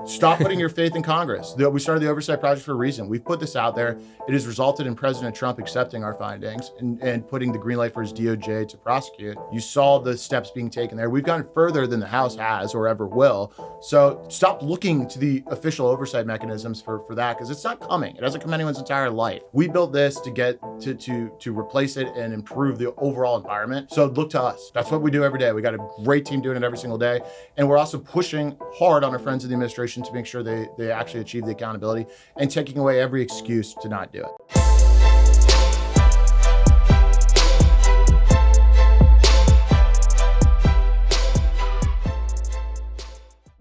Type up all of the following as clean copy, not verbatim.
Stop putting your faith in Congress. We started the Oversight Project for a reason. We've put this out there. It has resulted in President Trump accepting our findings and putting the green light for his DOJ to prosecute. You saw the steps being taken there. We've gone further than the House has or ever will. So stop looking to the official oversight mechanisms for that, because it's not coming. It hasn't come anyone's entire life. We built this to get to replace it and improve the overall environment. So look to us. That's what we do every day. We got a great team doing it every single day. And we're also pushing hard on our friends in the administration to make sure they actually achieve the accountability and taking away every excuse to not do it.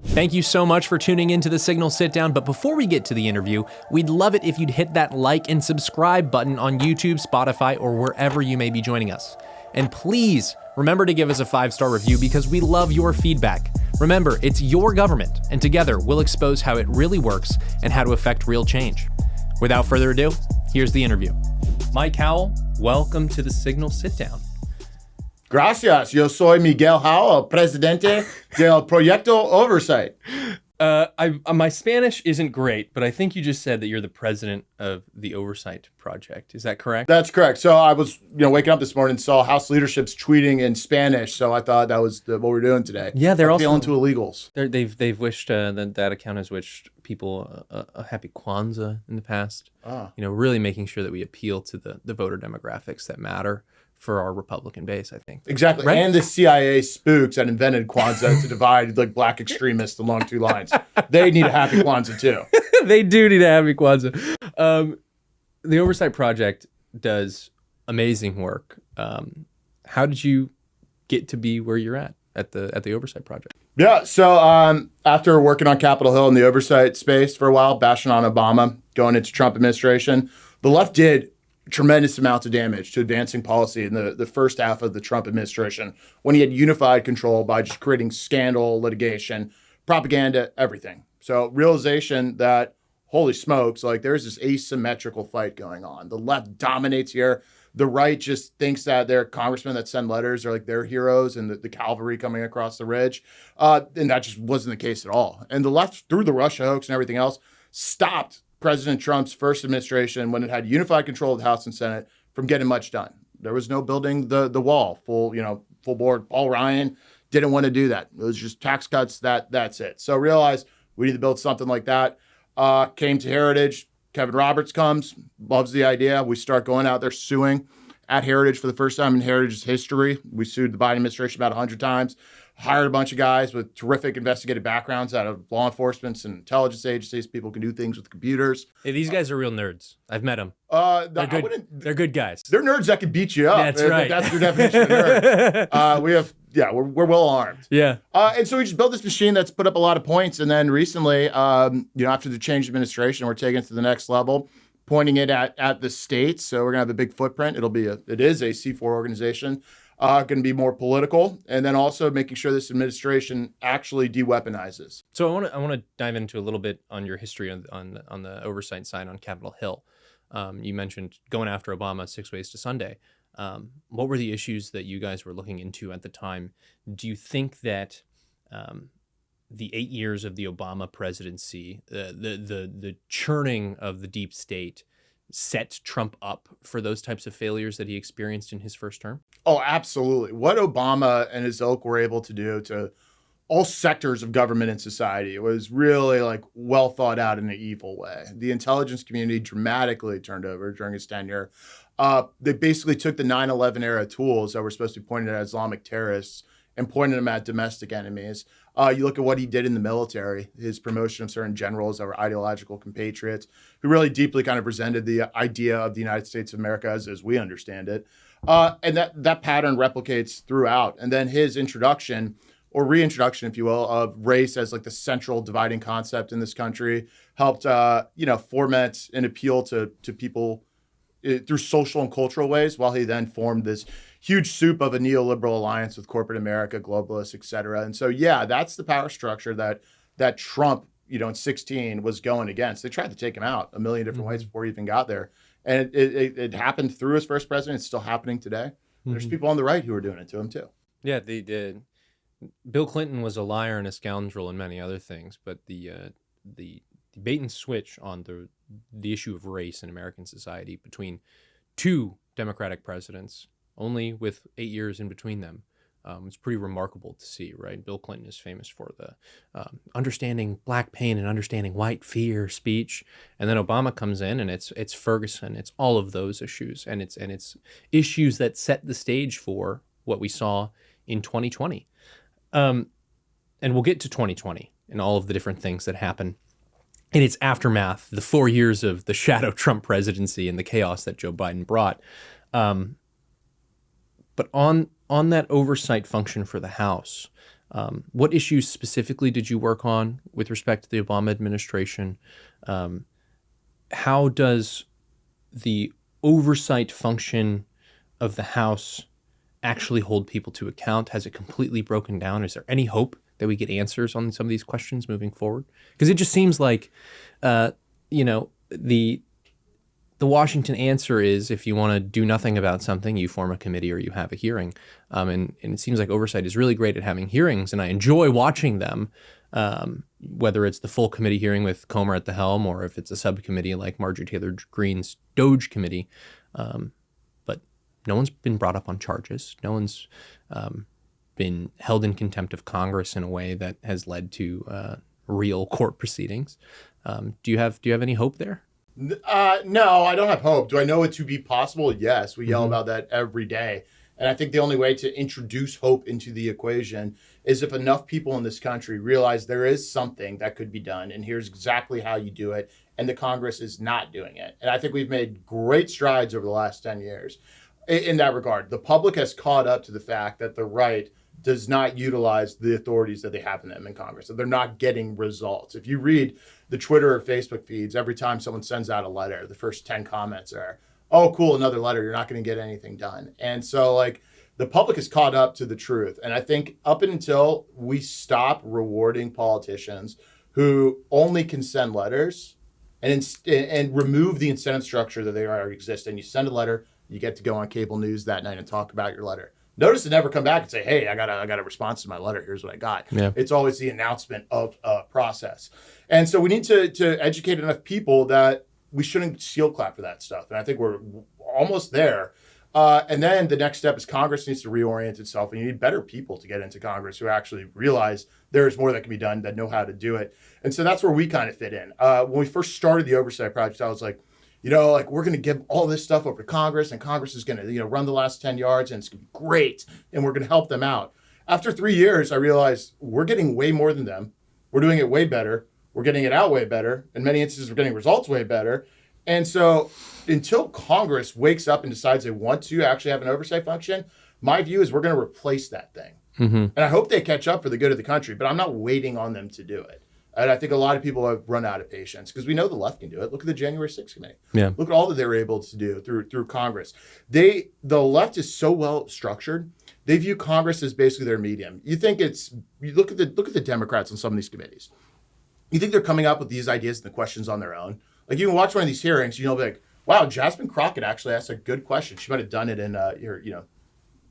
Thank you so much for tuning into the Signal Sit Down. But before we get to the interview, we'd love it if you'd hit that like and subscribe button on YouTube, Spotify, or wherever you may be joining us. And please remember to give us a 5-star review, because we love your feedback. Remember, it's your government, and together we'll expose how it really works and how to affect real change. Without further ado, here's the interview. Mike Howell, welcome to the Signal Sit Down. Gracias. Yo soy Miguel Howell, presidente del Proyecto Oversight. My Spanish isn't great, but I think you just said that you're the president of the Oversight Project. Is that correct? That's correct. So I was, waking up this morning and saw House leadership's tweeting in Spanish. So I thought that was what we're doing today. Yeah, they're appealing also to illegals. They've wished that account has wished people a happy Kwanzaa in the past. Really making sure that we appeal to the voter demographics that matter for our Republican base, I think. Exactly. Right? And the CIA spooks that invented Kwanzaa to divide like black extremists along two lines. They need a happy Kwanzaa too. They do need a happy Kwanzaa. The Oversight Project does amazing work. How did you get to be where you're at the Oversight Project? Yeah, so after working on Capitol Hill in the oversight space for a while, bashing on Obama, going into Trump administration, the left did tremendous amounts of damage to advancing policy in the first half of the Trump administration, when he had unified control by just creating scandal, litigation, propaganda, everything. So realization that, holy smokes, like there's this asymmetrical fight going on. The left dominates here. The right just thinks that their congressmen that send letters are like their heroes and the cavalry coming across the ridge. And that just wasn't the case at all. And the left, through the Russia hoax and everything else, stopped President Trump's first administration, when it had unified control of the House and Senate, from getting much done. There was no building the wall full board. Paul Ryan didn't want to do that. It was just tax cuts. That's it. So realized we need to build something like that. Came to Heritage. Kevin Roberts comes, loves the idea. We start going out there suing at Heritage for the first time in Heritage's history. We sued the Biden administration about 100 times. Hired a bunch of guys with terrific investigative backgrounds out of law enforcement and intelligence agencies. People can do things with computers. Hey, these guys are real nerds. I've met them. They're good. They're good guys. They're nerds that can beat you up. That's right. That's your definition of nerd. We're well armed. Yeah. And so we just built this machine that's put up a lot of points. And then recently, after the change administration, we're taking it to the next level, pointing it at the states. So we're gonna have a big footprint. It is a C4 organization. Going to be more political, and then also making sure this administration actually de-weaponizes. So I want to dive into a little bit on your history on the oversight side on Capitol Hill. You mentioned going after Obama 6 ways to Sunday. What were the issues that you guys were looking into at the time? Do you think that the 8 years of the Obama presidency, the churning of the deep state, set Trump up for those types of failures that he experienced in his first term? Oh, absolutely. What Obama and his ilk were able to do to all sectors of government and society was really well thought out in an evil way. The intelligence community dramatically turned over during his tenure. They basically took the 9/11 era tools that were supposed to be pointed at Islamic terrorists and pointed them at domestic enemies. You look at what he did in the military, his promotion of certain generals that were ideological compatriots who really deeply kind of resented the idea of the United States of America as we understand it. And that pattern replicates throughout. And then his introduction, or reintroduction, if you will, of race as the central dividing concept in this country helped, foment an appeal to people through social and cultural ways, while he then formed this huge soup of a neoliberal alliance with corporate America, globalists, et cetera. And so, that's the power structure that Trump, in 16 was going against. They tried to take him out a million different ways before he even got there. And it happened through his first president. It's still happening today. There's people on the right who are doing it to him too. Yeah, they did. Bill Clinton was a liar and a scoundrel and many other things, but the the bait and switch on the issue of race in American society between two Democratic presidents, only with 8 years in between them. It's pretty remarkable to see, right? Bill Clinton is famous for the understanding black pain and understanding white fear speech, and then Obama comes in, and it's Ferguson, it's all of those issues, and it's issues that set the stage for what we saw in 2020, and we'll get to 2020 and all of the different things that happen in its aftermath, the 4 years of the shadow Trump presidency and the chaos that Joe Biden brought. But on that oversight function for the House, what issues specifically did you work on with respect to the Obama administration? How does the oversight function of the House actually hold people to account? Has it completely broken down? Is there any hope that we get answers on some of these questions moving forward? Because it just seems like, the Washington answer is, if you want to do nothing about something, you form a committee or you have a hearing. And it seems like oversight is really great at having hearings, and I enjoy watching them, whether it's the full committee hearing with Comer at the helm or if it's a subcommittee like Marjorie Taylor Greene's Doge Committee. But no one's been brought up on charges. No one's been held in contempt of Congress in a way that has led to real court proceedings. Do you have any hope there? No, I don't have hope. Do I know it to be possible? Yes. We yell about that every day. And I think the only way to introduce hope into the equation is if enough people in this country realize there is something that could be done, and here's exactly how you do it, and the Congress is not doing it. And I think we've made great strides over the last 10 years in that regard. The public has caught up to the fact that the right does not utilize the authorities that they have in them in Congress, that they're not getting results. If you read the Twitter or Facebook feeds, every time someone sends out a letter, the first 10 comments are, oh, cool, another letter, you're not going to get anything done. And so, like, the public is caught up to the truth. And I think up until we stop rewarding politicians who only can send letters and remove the incentive structure that they already exist, and you send a letter, you get to go on cable news that night and talk about your letter. Notice to never come back and say, hey, I got a response to my letter. Here's what I got. Yeah. It's always the announcement of a process. And so we need to educate enough people that we shouldn't seal clap for that stuff. And I think we're almost there. And then the next step is Congress needs to reorient itself. And you need better people to get into Congress who actually realize there's more that can be done, that know how to do it. And so that's where we kind of fit in. When we first started the Oversight Project, I was like, we're going to give all this stuff over to Congress, and Congress is going to, run the last 10 yards, and it's going to be great, and we're going to help them out. After 3 years, I realized we're getting way more than them. We're doing it way better. We're getting it out way better. In many instances, we're getting results way better. And so until Congress wakes up and decides they want to actually have an oversight function, my view is we're going to replace that thing. Mm-hmm. And I hope they catch up for the good of the country, but I'm not waiting on them to do it. And I think a lot of people have run out of patience because we know the left can do it. Look at the January 6th committee. Yeah. Look at all that they were able to do through Congress. The left is so well structured. They view Congress as basically their medium. You look at the Democrats on some of these committees. You think they're coming up with these ideas and the questions on their own? Like, you can watch one of these hearings, be like, wow, Jasmine Crockett actually asked a good question. She might have done it in your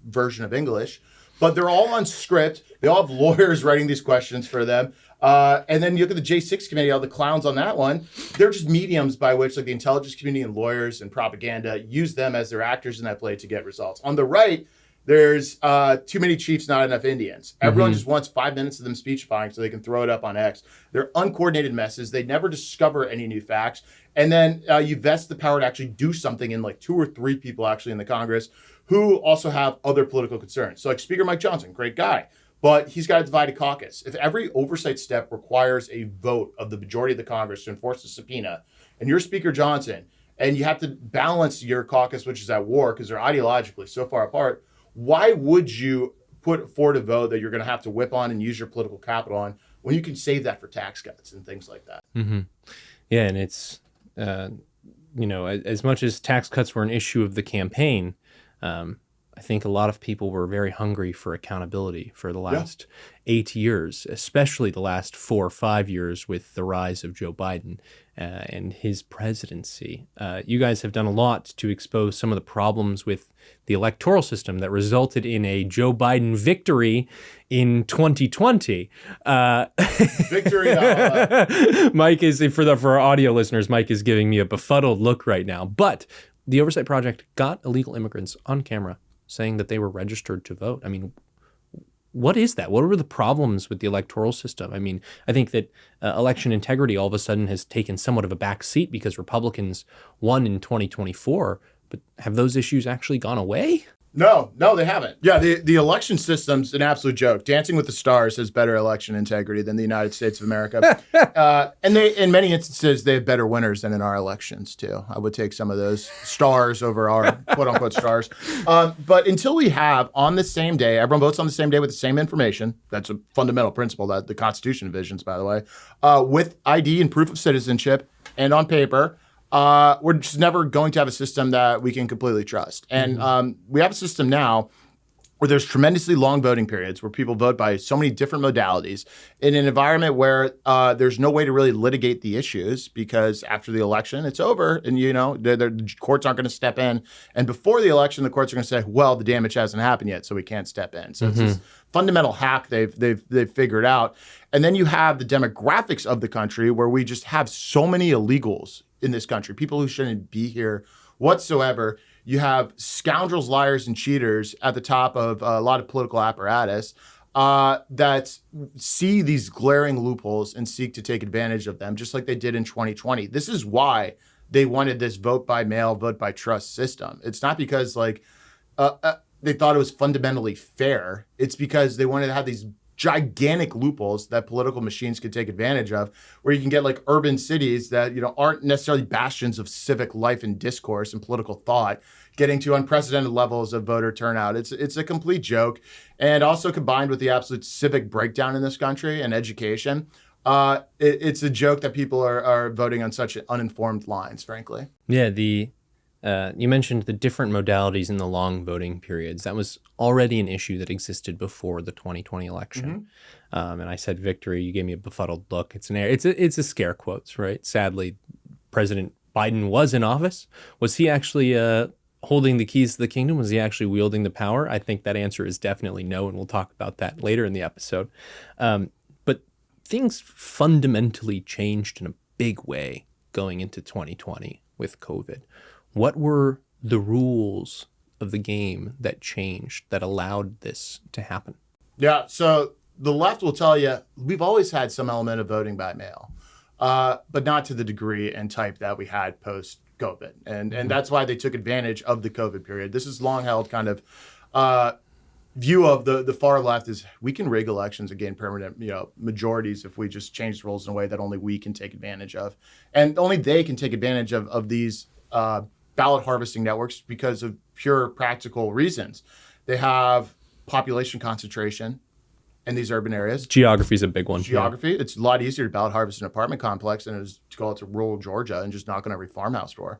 version of English, but they're all on script. They all have lawyers writing these questions for them. And then you look at the J6 committee, all the clowns on that one. They're just mediums by which, like, the intelligence community and lawyers and propaganda use them as their actors in that play to get results. On the right, there's too many chiefs, not enough Indians. Everyone just wants 5 minutes of them speechifying so they can throw it up on X. They're uncoordinated messes. They never discover any new facts. And then you vest the power to actually do something in like 2 or 3 people actually in the Congress who also have other political concerns. So like Speaker Mike Johnson, great guy, but he's got a divided caucus. If every oversight step requires a vote of the majority of the Congress to enforce a subpoena, and you're Speaker Johnson, and you have to balance your caucus, which is at war because they're ideologically so far apart, why would you put forward a vote that you're going to have to whip on and use your political capital on when you can save that for tax cuts and things like that? Mm-hmm. Yeah, and it's, as much as tax cuts were an issue of the campaign, I think a lot of people were very hungry for accountability for the last 8 years, especially the last 4 or 5 years with the rise of Joe Biden and his presidency. You guys have done a lot to expose some of the problems with the electoral system that resulted in a Joe Biden victory in 2020. Victory. Mike is, for our audio listeners, Mike is giving me a befuddled look right now. But the Oversight Project got illegal immigrants on camera saying that they were registered to vote. I mean, what is that? What were the problems with the electoral system? I mean, I think that election integrity all of a sudden has taken somewhat of a back seat because Republicans won in 2024. But have those issues actually gone away? No, they haven't. Yeah, the election system's an absolute joke. Dancing with the Stars has better election integrity than the United States of America. And they, in many instances, they have better winners than in our elections, too. I would take some of those stars over our quote-unquote stars. But until we have, on the same day, everyone votes on the same day with the same information. That's a fundamental principle that the Constitution envisions, by the way, with ID and proof of citizenship and on paper. We're just never going to have a system that we can completely trust. And we have a system now where there's tremendously long voting periods where people vote by so many different modalities in an environment where there's no way to really litigate the issues because after the election, it's over and, the courts aren't going to step in. And before the election, the courts are going to say, well, the damage hasn't happened yet, so we can't step in. So it's this fundamental hack they've figured out. And then you have the demographics of the country where we just have so many illegals in this country, people who shouldn't be here whatsoever. You have scoundrels, liars, and cheaters at the top of a lot of political apparatus that see these glaring loopholes and seek to take advantage of them, just like they did in 2020. This is why they wanted this vote by mail, vote by trust system. It's not because they thought it was fundamentally fair. It's because they wanted to have these gigantic loopholes that political machines could take advantage of, where you can get like urban cities that aren't necessarily bastions of civic life and discourse and political thought, getting to unprecedented levels of voter turnout. It's a complete joke, and also combined with the absolute civic breakdown in this country and education, it's a joke that people are voting on such uninformed lines, frankly. Yeah, you mentioned the different modalities in the long voting periods. That was already an issue that existed before the 2020 election. And I said victory. You gave me a befuddled look. It's a scare quotes, right? Sadly, President Biden was in office. Was he actually holding the keys to the kingdom? Was he actually wielding the power? I think that answer is definitely no, and we'll talk about that later in the episode. But things fundamentally changed in a big way going into 2020 with COVID. What were the rules of the game that changed, that allowed this to happen? Yeah, so the left will tell you we've always had some element of voting by mail, but not to the degree and type that we had post-COVID. And that's why they took advantage of the COVID period. This is long held kind of view of the far left is we can rig elections and gain permanent majorities if we just change the rules in a way that only we can take advantage of. And only they can take advantage of these ballot harvesting networks because of pure practical reasons. They have population concentration in these urban areas. Geography is a big one. Geography. Yeah. It's a lot easier to ballot harvest an apartment complex than it is to go out to rural Georgia and just knock on every farmhouse door.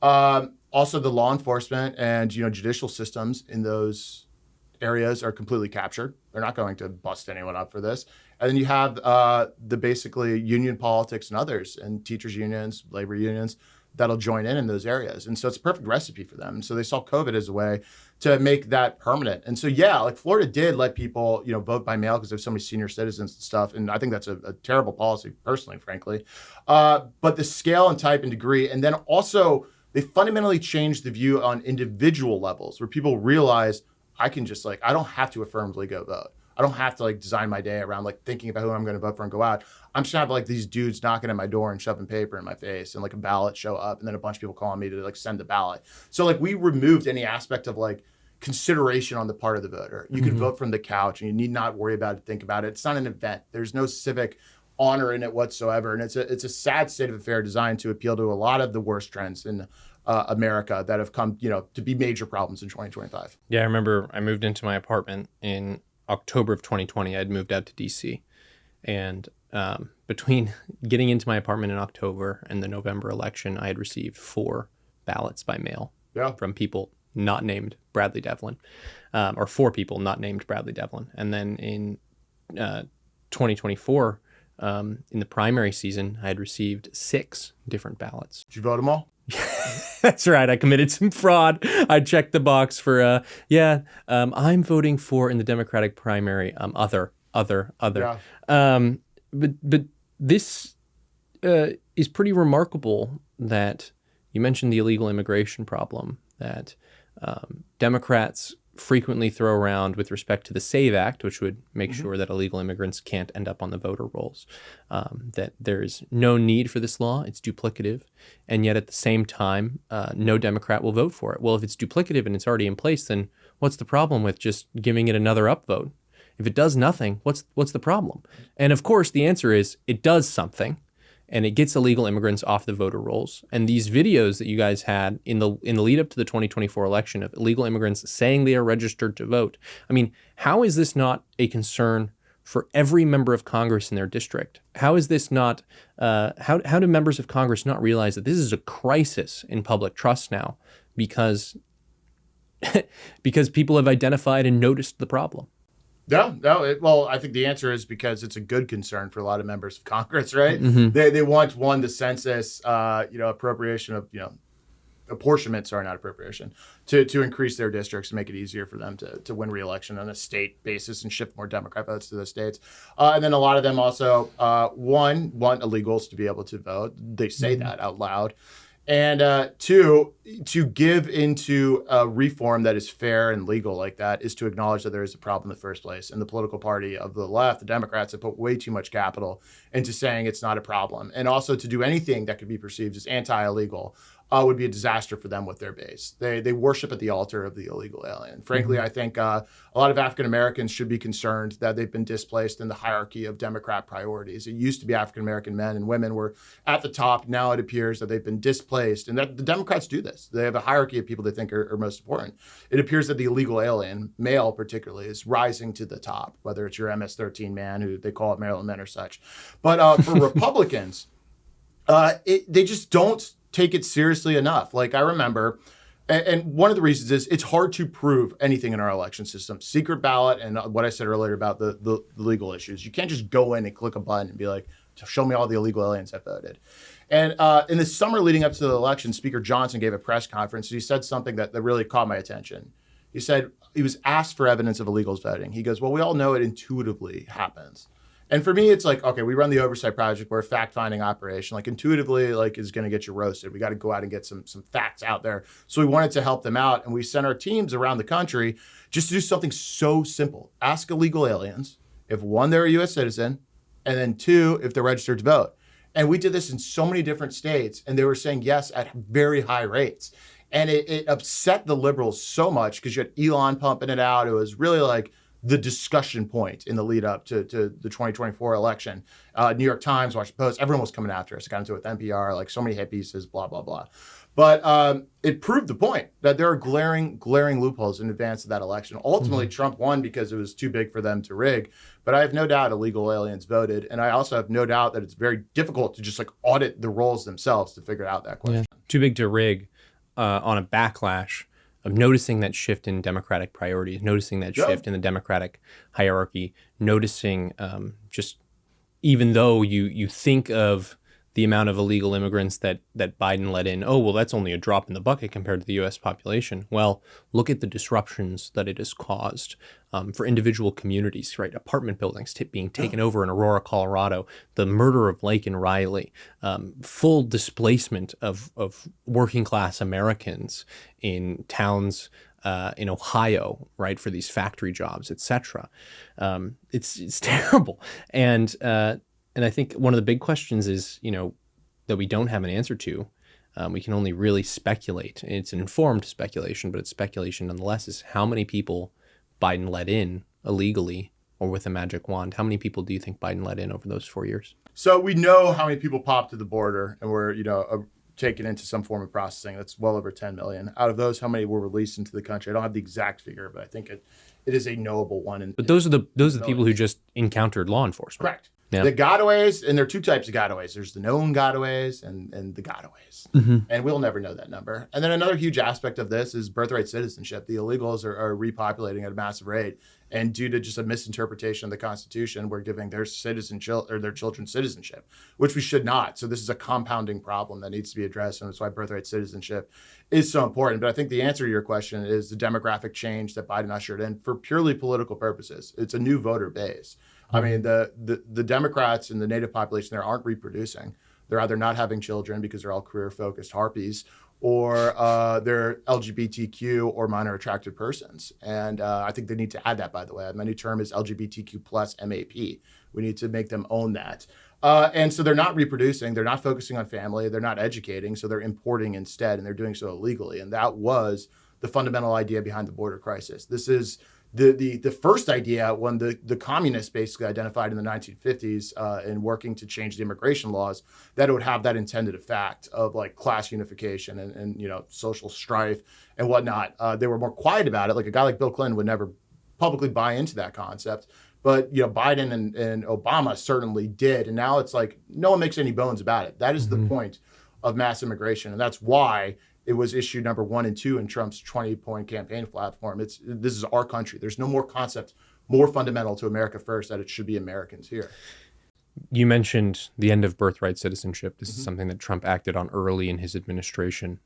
Also, the law enforcement and judicial systems in those areas are completely captured. They're not going to bust anyone up for this. And then you have the basically union politics and others, and teachers unions, labor unions, that'll join in those areas. And so it's a perfect recipe for them. And so they saw COVID as a way to make that permanent. And so, yeah, like Florida did let people, vote by mail because there's so many senior citizens and stuff. And I think that's a terrible policy, personally, frankly. But the scale and type and degree, and then also they fundamentally changed the view on individual levels where people realize I can just I don't have to affirmatively go vote. I don't have to design my day around thinking about who I'm going to vote for and go out. I'm just going to have these dudes knocking at my door and shoving paper in my face and a ballot show up and then a bunch of people calling me to send the ballot. So we removed any aspect of consideration on the part of the voter. You can vote from the couch and you need not worry about it, think about it. It's not an event. There's no civic honor in it whatsoever. And it's a sad state of affair designed to appeal to a lot of the worst trends in America that have come, to be major problems in 2025. Yeah, I remember I moved into my apartment in October of 2020. I'd moved out to DC, and between getting into my apartment in October and the November election, I had received 4 ballots by mail from people not named Bradley Devlin, or 4 people not named Bradley Devlin. And then in 2024, in the primary season, I had received 6 different ballots. Did you vote them all? That's right. I committed some fraud. I checked the box for, I'm voting for, in the Democratic primary, other. Yeah. But this is pretty remarkable that you mentioned the illegal immigration problem that Democrats frequently throw around with respect to the SAVE Act, which would make sure that illegal immigrants can't end up on the voter rolls, that there's no need for this law, it's duplicative, and yet at the same time, no Democrat will vote for it. Well, if it's duplicative and it's already in place, then what's the problem with just giving it another upvote? If it does nothing, what's the problem? And of course, the answer is it does something, and it gets illegal immigrants off the voter rolls. And these videos that you guys had in the lead up to the 2024 election of illegal immigrants saying they are registered to vote. I mean, how is this not a concern for every member of Congress in their district? How is this not, how do members of Congress not realize that this is a crisis in public trust now because people have identified and noticed the problem? Well, I think the answer is because it's a good concern for a lot of members of Congress, right? They want, the census, appropriation of, apportionment, not appropriation, to increase their districts and make it easier for them to win re-election on a state basis and shift more Democrat votes to the states. And then a lot of them also, one, want illegals to be able to vote. They say that out loud. And 2, to give into a reform that is fair and legal like that is to acknowledge that there is a problem in the first place. And the political party of the left, the Democrats, have put way too much capital into saying it's not a problem. And also to do anything that could be perceived as anti-illegal would be a disaster for them with their base. They worship at the altar of the illegal alien. Frankly, I think a lot of African Americans should be concerned that they've been displaced in the hierarchy of Democrat priorities. It used to be African American men and women were at the top. Now it appears that they've been displaced, and that the Democrats do this. They have a hierarchy of people they think are most important. It appears that the illegal alien, male particularly, is rising to the top, whether it's your MS-13 man, who they call it Maryland men or such. But for Republicans, they just don't take it seriously enough. Like I remember, and one of the reasons is it's hard to prove anything in our election system. Secret ballot and what I said earlier about the legal issues. You can't just go in and click a button and be like, show me all the illegal aliens that voted. And in the summer leading up to the election, Speaker Johnson gave a press conference. He said something that really caught my attention. He said he was asked for evidence of illegals voting. He goes, well, we all know it intuitively happens. And for me, it's like, okay, we run the Oversight Project. We're a fact-finding operation. Like intuitively, is going to get you roasted. We got to go out and get some facts out there. So we wanted to help them out. And we sent our teams around the country just to do something so simple. Ask illegal aliens if 1, they're a U.S. citizen, and then 2, if they're registered to vote. And we did this in so many different states. And they were saying yes at very high rates. And it upset the liberals so much because you had Elon pumping it out. It was really like the discussion point in the lead up to the 2024 election. New York Times, Washington Post, everyone was coming after us. I got into it with NPR, like so many hit pieces, blah, blah, blah. But it proved the point that there are glaring loopholes in advance of that election. Ultimately, Trump won because it was too big for them to rig. But I have no doubt illegal aliens voted. And I also have no doubt that it's very difficult to just audit the rolls themselves to figure out that question. Yeah. Too big to rig on a backlash of noticing that shift in Democratic priorities, noticing that shift in the Democratic hierarchy, noticing just even though you think of the amount of illegal immigrants that Biden let in, oh, well, that's only a drop in the bucket compared to the U.S. population. Well, look at the disruptions that it has caused for individual communities, right? Apartment buildings being taken over in Aurora, Colorado, the murder of Lake and Riley, full displacement of working class Americans in towns in Ohio, right, for these factory jobs, et cetera. It's terrible. And I think one of the big questions is, that we don't have an answer to. We can only really speculate. It's an informed speculation, but it's speculation nonetheless, is how many people Biden let in illegally or with a magic wand. How many people do you think Biden let in over those 4 years? So we know how many people popped to the border and were, taken into some form of processing. That's well over 10 million. Out of those, how many were released into the country? I don't have the exact figure, but I think it is a knowable one. But those are the people who just encountered law enforcement. Correct. The gotaways, and there are two types of gotaways. There's the known gotaways and the gotaways. And we'll never know that number. And then another huge aspect of this is birthright citizenship. The illegals are repopulating at a massive rate. And due to just a misinterpretation of the Constitution, we're giving their their children citizenship, which we should not. So this is a compounding problem that needs to be addressed, and that's why birthright citizenship is so important. But I think the answer to your question is the demographic change that Biden ushered in for purely political purposes. It's a new voter base. I mean, the Democrats and the native population there aren't reproducing. They're either not having children because they're all career-focused harpies, or they're LGBTQ or minor attracted persons. And I think they need to add that, by the way. My new term is LGBTQ plus MAP. We need to make them own that. And so they're not reproducing. They're not focusing on family. They're not educating. So they're importing instead, and they're doing so illegally. And that was the fundamental idea behind the border crisis. This is the first idea when the communists basically identified in the 1950s in working to change the immigration laws that it would have that intended effect of like class unification and social strife and whatnot. They were more quiet about it. Like a guy like Bill Clinton would never publicly buy into that concept. But Biden and Obama certainly did. And now it's like no one makes any bones about it. That is the point of mass immigration. And that's why it was issue number 1 and 2 in Trump's 20-point campaign platform. This is our country. There's no more concept more fundamental to America first that it should be Americans here. You mentioned the end of birthright citizenship. This is something that Trump acted on early in his administration.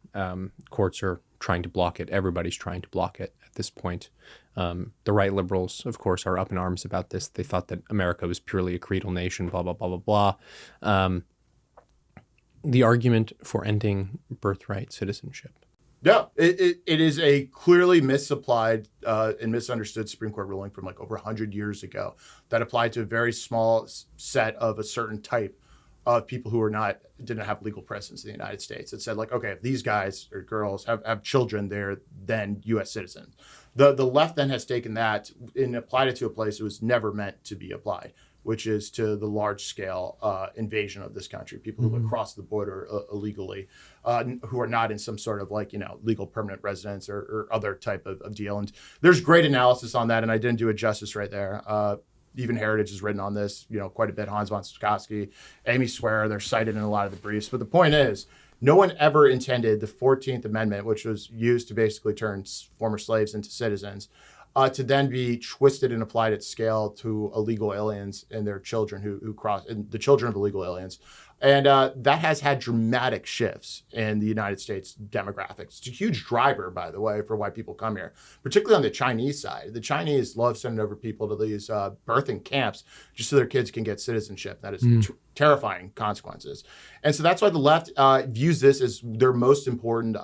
Courts are trying to block it. Everybody's trying to block it at this point. The right liberals, of course, are up in arms about this. They thought that America was purely a creedal nation, blah, blah, blah, blah, blah. The argument for ending birthright citizenship. Yeah, it is a clearly misapplied and misunderstood Supreme Court ruling from like over 100 years ago that applied to a very small set of a certain type of people who didn't have legal presence in the United States. It said like, okay, if these guys or girls have children, they're then U.S. citizens. The left then has taken that and applied it to a place it was never meant to be applied, which is to the large-scale invasion of this country, people who would cross the border illegally, who are not in some sort of legal permanent residence or other type of deal. And there's great analysis on that, and I didn't do it justice right there. Even Heritage has written on this, quite a bit. Hans von Spakovsky, Amy Swearer, they're cited in a lot of the briefs. But the point is, no one ever intended the 14th Amendment, which was used to basically turn former slaves into citizens, to then be twisted and applied at scale to illegal aliens and their children who cross, and the children of illegal aliens. And that has had dramatic shifts in the United States demographics. It's a huge driver, by the way, for why people come here, particularly on the Chinese side. The Chinese love sending over people to these birthing camps just so their kids can get citizenship. That is terrifying consequences. And so that's why the left views this as their most important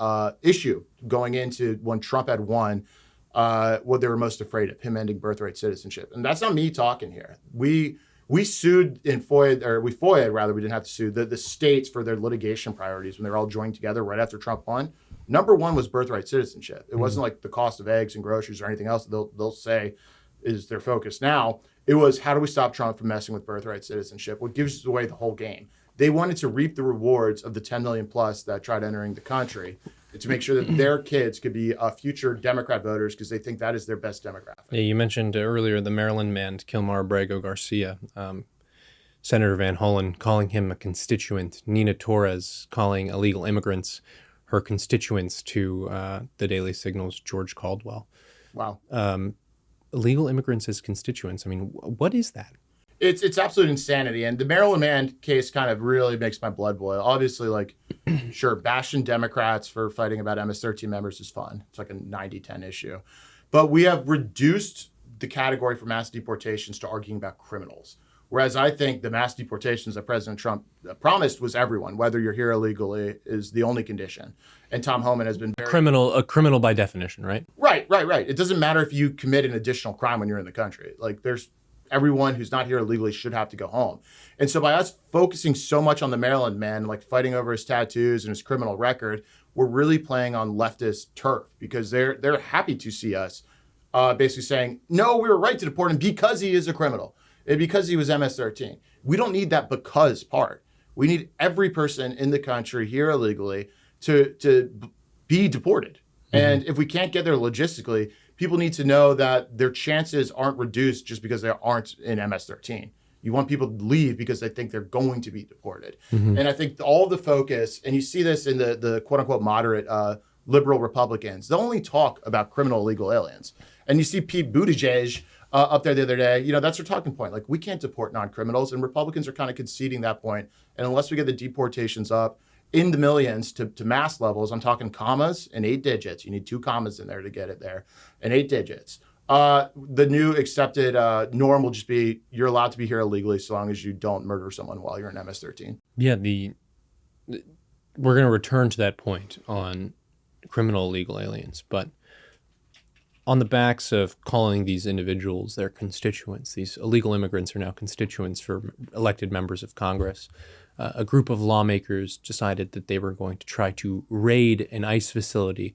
issue going into when Trump had won. What they were most afraid of, him ending birthright citizenship. And that's not me talking here. We sued in FOIA, or we FOIA'd rather, we didn't have to sue, the states for their litigation priorities when they were all joined together right after Trump won. Number one was birthright citizenship. It wasn't like the cost of eggs and groceries or anything else they'll say is their focus now. It was how do we stop Trump from messing with birthright citizenship, what gives away the whole game. They wanted to reap the rewards of the 10 million plus that tried entering the country to make sure that their kids could be future Democrat voters because they think that is their best demographic. Yeah, you mentioned earlier the Maryland man, Kilmar Abrego Garcia, Senator Van Hollen calling him a constituent, Nina Torres calling illegal immigrants her constituents to the Daily Signal's George Caldwell. Wow. Illegal immigrants as constituents. I mean, what is that? It's absolute insanity. And the Maryland man case kind of really makes my blood boil. Obviously, sure, bashing Democrats for fighting about MS-13 members is fun. It's like a 90-10 issue. But we have reduced the category for mass deportations to arguing about criminals. Whereas I think the mass deportations that President Trump promised was everyone, whether you're here illegally, is the only condition. And Tom Homan has been very... A criminal by definition, right? Right. It doesn't matter if you commit an additional crime when you're in the country. There's... Everyone who's not here illegally should have to go home. And so by us focusing so much on the Maryland man, fighting over his tattoos and his criminal record, we're really playing on leftist turf because they're happy to see us basically saying, no, we were right to deport him because he is a criminal and because he was MS-13. We don't need that because part. We need every person in the country here illegally to be deported. And if we can't get there logistically, people need to know that their chances aren't reduced just because they aren't in MS-13. You want people to leave because they think they're going to be deported. And I think all the focus, and you see this in the quote unquote moderate liberal Republicans, they'll only talk about criminal illegal aliens. And you see Pete Buttigieg up there the other day, that's their talking point. Like, we can't deport non-criminals, and Republicans are kind of conceding that point. And unless we get the deportations up in the millions to mass levels, I'm talking commas and 8 digits. You need 2 commas in there to get it there, and 8 digits. The new accepted norm will just be you're allowed to be here illegally so long as you don't murder someone while you're in MS-13. Yeah, we're going to return to that point on criminal illegal aliens, but on the backs of calling these individuals their constituents, these illegal immigrants are now constituents for elected members of Congress. A group of lawmakers decided that they were going to try to raid an ICE facility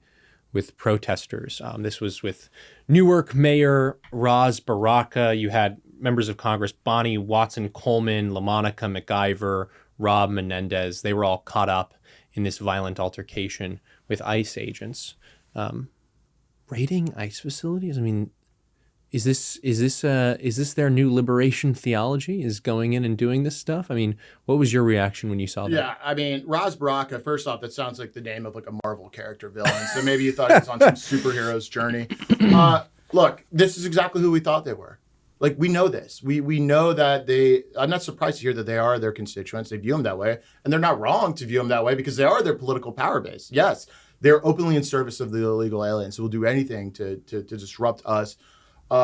with protesters. This was with Newark Mayor Ras Baraka. You had members of Congress, Bonnie Watson-Coleman, LaMonica McIver, Rob Menendez. They were all caught up in this violent altercation with ICE agents. Raiding ICE facilities? I mean, is this their new liberation theology? Is going in and doing this stuff? I mean, what was your reaction when you saw that? Yeah, I mean, Ras Baraka, first off, that sounds like the name of like a Marvel character villain. So maybe you thought he was on some superhero's journey. Look, this is exactly who we thought they were. Like, we know this. We know that I'm not surprised to hear that they are their constituents. They view them that way. And they're not wrong to view them that way because they are their political power base. Yes, they're openly in service of the illegal aliens who will do anything to disrupt us,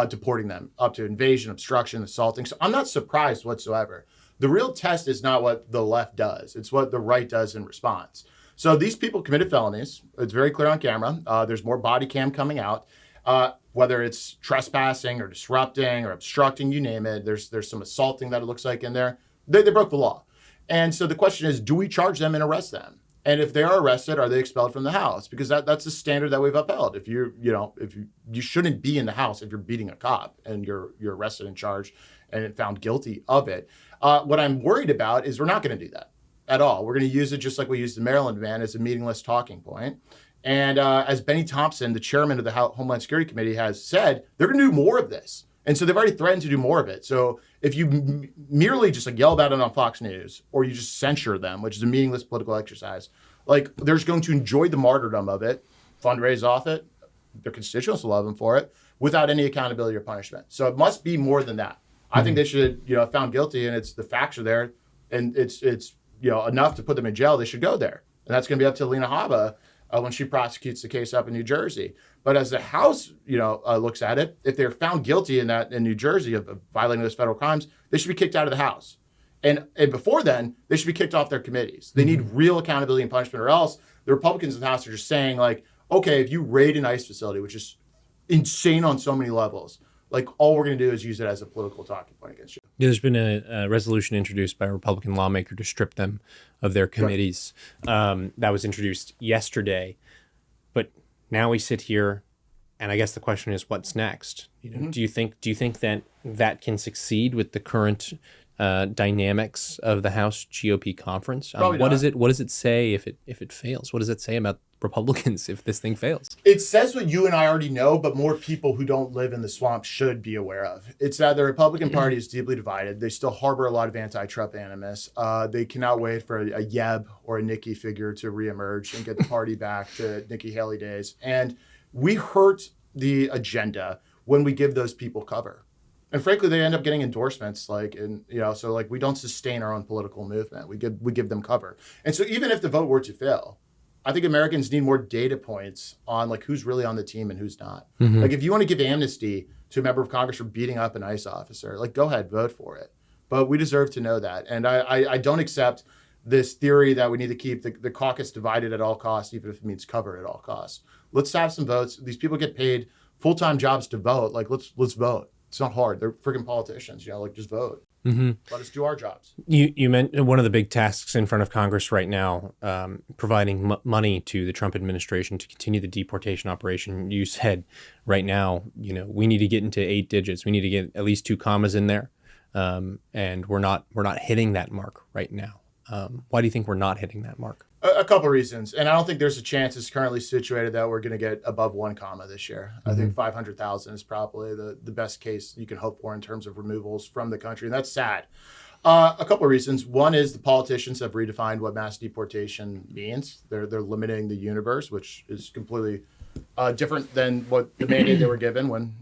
deporting them, up to invasion, obstruction, assaulting. So I'm not surprised whatsoever. The real test is not what the left does. It's what the right does in response. So these people committed felonies. It's very clear on camera. There's more body cam coming out. Whether it's trespassing or disrupting or obstructing, you name it, there's some assaulting that it looks like in there. They broke the law. And so the question is, do we charge them and arrest them? And if they are arrested, are they expelled from the house? Because that's the standard that we've upheld. If you shouldn't be in the house if you're beating a cop and you're arrested and charged and found guilty of it. What I'm worried about is we're not going to do that at all. We're going to use it just like we used the Maryland ban as a meaningless talking point. And as Benny Thompson, the chairman of the Homeland Security Committee, has said, they're going to do more of this. And so they've already threatened to do more of it. So if you merely just like yell about it on Fox News, or you just censure them, which is a meaningless political exercise, like they're just going to enjoy the martyrdom of it, fundraise off it, their constituents will love them for it, without any accountability or punishment. So it must be more than that. I think they should, if found guilty and it's the facts are there, and it's enough to put them in jail, they should go there. And that's going to be up to Lena Hava when she prosecutes the case up in New Jersey. But as the House, looks at it, if they're found guilty in New Jersey of violating those federal crimes, they should be kicked out of the House. And before then, they should be kicked off their committees. They need real accountability and punishment, or else the Republicans in the House are just saying, like, okay, if you raid an ICE facility, which is insane on so many levels, like, all we're going to do is use it as a political talking point against you. Yeah, there's been a resolution introduced by a Republican lawmaker to strip them of their committees. That was introduced yesterday. But now we sit here, and I guess the question is, what's next? Do you think that can succeed with the current dynamics of the House GOP conference? What does it say if it fails? What does it say about Republicans if this thing fails? It says what you and I already know, but more people who don't live in the swamp should be aware of. It's that the Republican Party is deeply divided. They still harbor a lot of anti-Trump animus. They cannot wait for a Yeb or a Nikki figure to reemerge and get the party back to Nikki Haley days. And we hurt the agenda when we give those people cover. And frankly, they end up getting endorsements, so we don't sustain our own political movement. We give them cover. And so even if the vote were to fail, I think Americans need more data points on like who's really on the team and who's not. Like, if you want to give amnesty to a member of Congress for beating up an ICE officer, like, go ahead, vote for it. But we deserve to know that. And I don't accept this theory that we need to keep the caucus divided at all costs, even if it means cover at all costs. Let's have some votes. These people get paid full-time jobs to vote. Like, let's vote. It's not hard. They're freaking politicians, just vote. Let us do our jobs. You meant one of the big tasks in front of Congress right now, providing money to the Trump administration to continue the deportation operation. You said right now, we need to get into 8 digits. We need to get at least 2 commas in there, and we're not hitting that mark right now. Why do you think we're not hitting that mark? A couple of reasons, and I don't think there's a chance it's currently situated that we're going to get above 1 comma this year. I think 500,000 is probably the best case you can hope for in terms of removals from the country, and that's sad. A couple of reasons. One is the politicians have redefined what mass deportation means. They're limiting the universe, which is completely different than what the mandate they were given when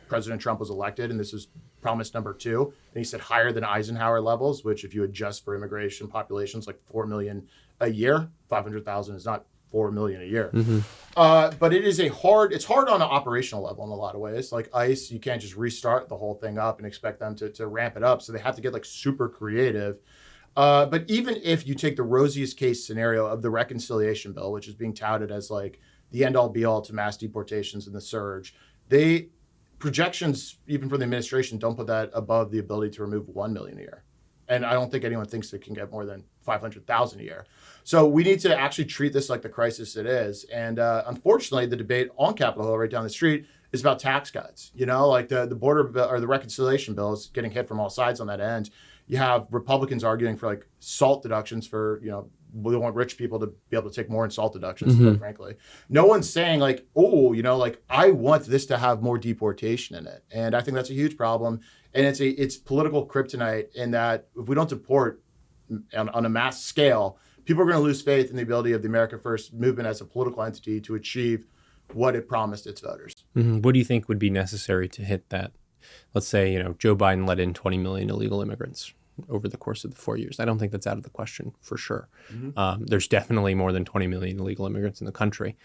President Trump was elected, and this is promise number 2. And he said higher than Eisenhower levels, which if you adjust for immigration populations like 4 million a year, 500,000 is not 4 million a year. But it's hard on an operational level in a lot of ways. Like ICE, you can't just restart the whole thing up and expect them to ramp it up. So they have to get like super creative. But even if you take the rosiest case scenario of the reconciliation bill, which is being touted as like the end all be all to mass deportations and the surge, projections, even for the administration, don't put that above the ability to remove 1 million a year. And I don't think anyone thinks it can get more than 500,000 a year. So we need to actually treat this like the crisis it is. And unfortunately, the debate on Capitol Hill right down the street is about tax cuts. Like the border bill or the reconciliation bill is getting hit from all sides on that end. You have Republicans arguing for like SALT deductions for, we want rich people to be able to take more in SALT deductions, quite frankly. No one's saying like, I want this to have more deportation in it. And I think that's a huge problem. And it's political kryptonite in that if we don't deport on a mass scale, people are going to lose faith in the ability of the America First movement as a political entity to achieve what it promised its voters. What do you think would be necessary to hit that? Let's say, Joe Biden let in 20 million illegal immigrants over the course of the 4 years. I don't think that's out of the question for sure. There's definitely more than 20 million illegal immigrants in the country.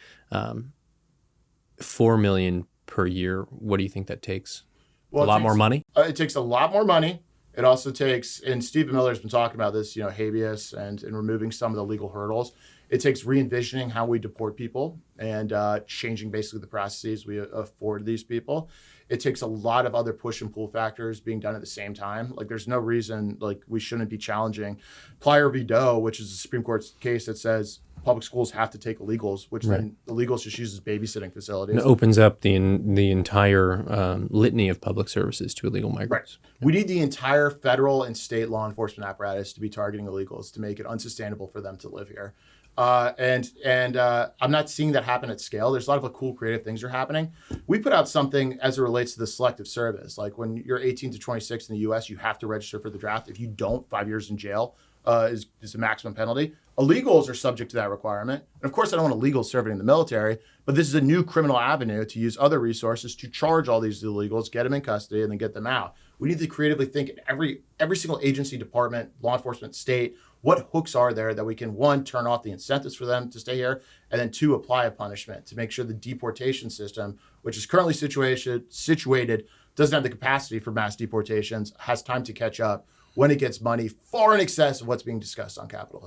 4 million per year. What do you think that takes? Well, a lot more money? It takes a lot more money. It also takes, and Stephen Miller's been talking about this, habeas and removing some of the legal hurdles. It takes re-envisioning how we deport people and changing basically the processes we afford these people. It takes a lot of other push and pull factors being done at the same time. Like there's no reason like we shouldn't be challenging Plyer v. Doe, which is a Supreme Court case that says public schools have to take illegals, which then illegals just use as babysitting facilities. It opens up the entire litany of public services to illegal migrants. Right. We need the entire federal and state law enforcement apparatus to be targeting illegals to make it unsustainable for them to live here. And I'm not seeing that happen at scale. There's a lot of cool creative things are happening. We put out something as it relates to the selective service. Like when you're 18 to 26 in the US, you have to register for the draft. If you don't, 5 years in jail is the maximum penalty. Illegals are subject to that requirement. And of course, I don't want illegals serving in the military, but this is a new criminal avenue to use other resources to charge all these illegals, get them in custody, and then get them out. We need to creatively think in every single agency, department, law enforcement, state, what hooks are there that we can, 1, turn off the incentives for them to stay here, and then 2, apply a punishment to make sure the deportation system, which is currently situated, doesn't have the capacity for mass deportations, has time to catch up when it gets money far in excess of what's being discussed on Capitol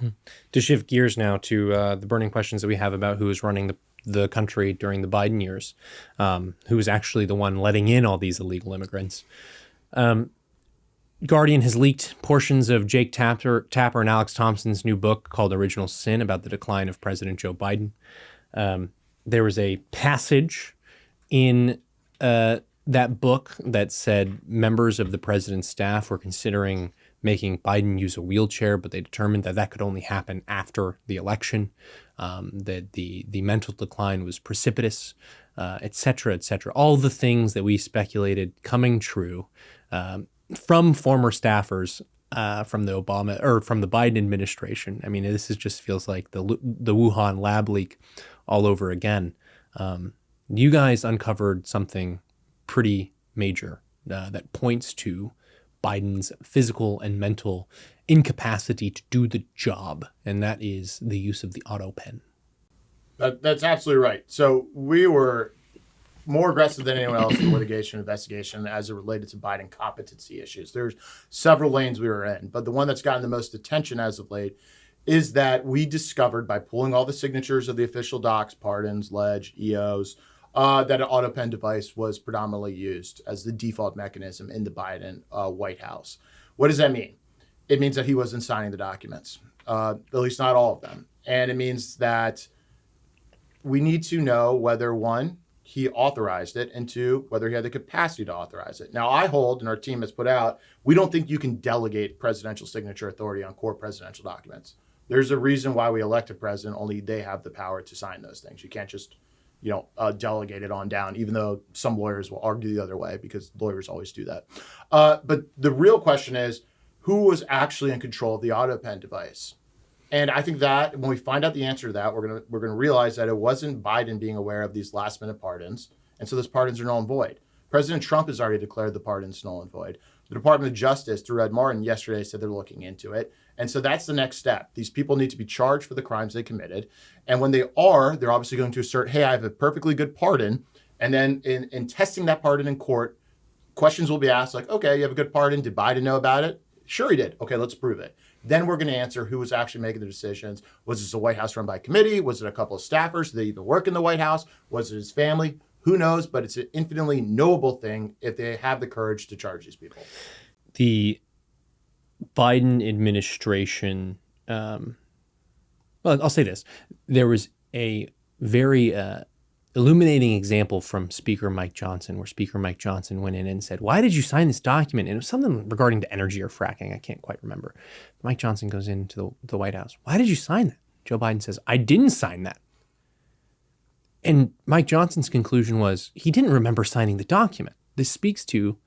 Hill. To shift gears now to the burning questions that we have about who was running the country during the Biden years, who was actually the one letting in all these illegal immigrants. Guardian has leaked portions of Jake Tapper and Alex Thompson's new book called Original Sin about the decline of President Joe Biden. There was a passage in that book that said members of the president's staff were considering making Biden use a wheelchair, but they determined that could only happen after the election, that the mental decline was precipitous, et cetera, et cetera. All the things that we speculated coming true from former staffers from the Biden administration. I mean, this just feels like the Wuhan lab leak all over again. You guys uncovered something pretty major that points to Biden's physical and mental incapacity to do the job, and that is the use of the auto pen. That's absolutely right. So we were more aggressive than anyone else in litigation investigation as it related to Biden competency issues. There's several lanes we were in, but the one that's gotten the most attention as of late is that we discovered by pulling all the signatures of the official docs, pardons, ledge, EOs, that an auto pen device was predominantly used as the default mechanism in the Biden White House. What does that mean? It means that he wasn't signing the documents, at least not all of them. And it means that we need to know whether, 1, he authorized it, and two, whether he had the capacity to authorize it. Now, I hold, and our team has put out, we don't think you can delegate presidential signature authority on core presidential documents. There's a reason why we elect a president. Only they have the power to sign those things. You can't just, delegate it on down, even though some lawyers will argue the other way, because lawyers always do that. But the real question is, who was actually in control of the auto pen device? And I think that when we find out the answer to that, we're gonna realize that it wasn't Biden being aware of these last minute pardons, and so those pardons are null and void. President Trump has already declared the pardons null and void. The Department of Justice, through Ed Martin yesterday, said they're looking into it, and so that's the next step. These people need to be charged for the crimes they committed, and when they are, they're obviously going to assert, "Hey, I have a perfectly good pardon," and then in testing that pardon in court, questions will be asked like, "Okay, you have a good pardon. Did Biden know about it?" Sure he did. Okay, let's prove it. Then we're going to answer who was actually making the decisions. Was this a White House run by committee? Was it a couple of staffers? Did they even work in the White House? Was it his family? Who knows? But it's an infinitely knowable thing if they have the courage to charge these people. The Biden administration, well, I'll say this. There was a very illuminating example from Speaker Mike Johnson, where Speaker Mike Johnson went in and said, "Why did you sign this document?" And it was something regarding to energy or fracking. I can't quite remember. Mike Johnson goes into the White House. "Why did you sign that?" Joe Biden says, "I didn't sign that." And Mike Johnson's conclusion was he didn't remember signing the document. This speaks to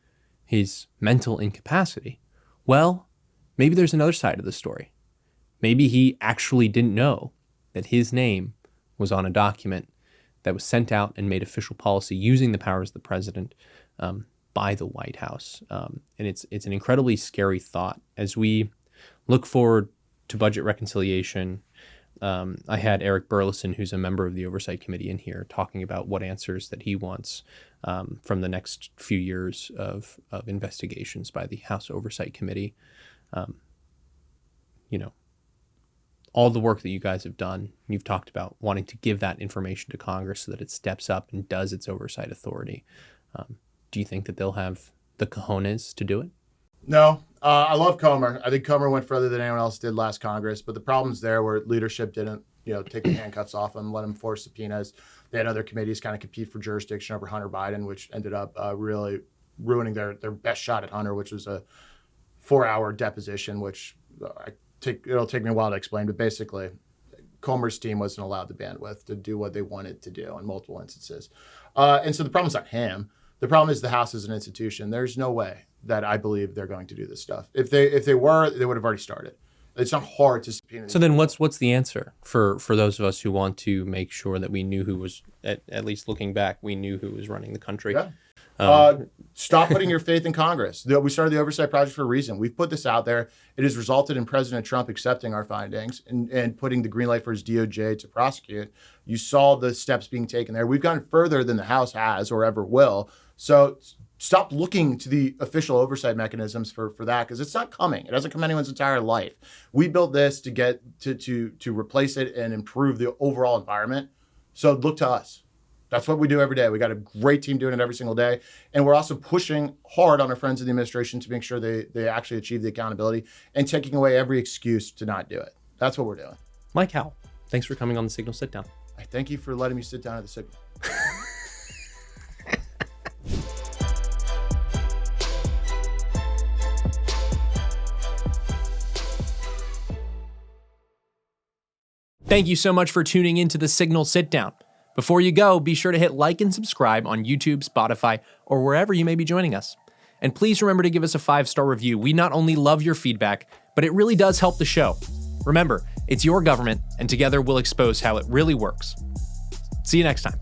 his mental incapacity. Well, maybe there's another side of the story. Maybe he actually didn't know that his name was on a document that was sent out and made official policy using the powers of the president by the White House. And it's an incredibly scary thought. As we look forward to budget reconciliation, I had Eric Burleson, who's a member of the Oversight Committee, in here talking about what answers that he wants from the next few years of investigations by the House Oversight Committee. All the work that you guys have done, you've talked about wanting to give that information to Congress so that it steps up and does its oversight authority. Do you think that they'll have the cojones to do it? No. I love Comer. I think Comer went further than anyone else did last Congress, but the problem's there where leadership didn't, take the handcuffs off him, let him force subpoenas. They had other committees kind of compete for jurisdiction over Hunter Biden, which ended up really ruining their best shot at Hunter, which was a 4-hour deposition, which it'll take me a while to explain, but basically Comer's team wasn't allowed the bandwidth to do what they wanted to do in multiple instances. And so the problem's not him. The problem is the House as an institution. There's no way that I believe they're going to do this stuff. If they were, they would have already started. It's not hard to subpoena. So then what's the answer for those of us who want to make sure that we knew who was, at least looking back, we knew who was running the country? Yeah. Stop putting your faith in Congress. We started the Oversight Project for a reason. We've put this out there. It has resulted in President Trump accepting our findings and putting the green light for his DOJ to prosecute. You saw the steps being taken there. We've gone further than the House has or ever will. So stop looking to the official oversight mechanisms for that, because it's not coming. It hasn't come anyone's entire life. We built this to get to replace it and improve the overall environment. So look to us. That's what we do every day. We got a great team doing it every single day. And we're also pushing hard on our friends in the administration to make sure they actually achieve the accountability and taking away every excuse to not do it. That's what we're doing. Mike Howell, thanks for coming on the Signal Sit Down. I thank you for letting me sit down at the Signal. Thank you so much for tuning into the Signal Sit Down. Before you go, be sure to hit like and subscribe on YouTube, Spotify, or wherever you may be joining us. And please remember to give us a 5-star review. We not only love your feedback, but it really does help the show. Remember, it's your government, and together we'll expose how it really works. See you next time.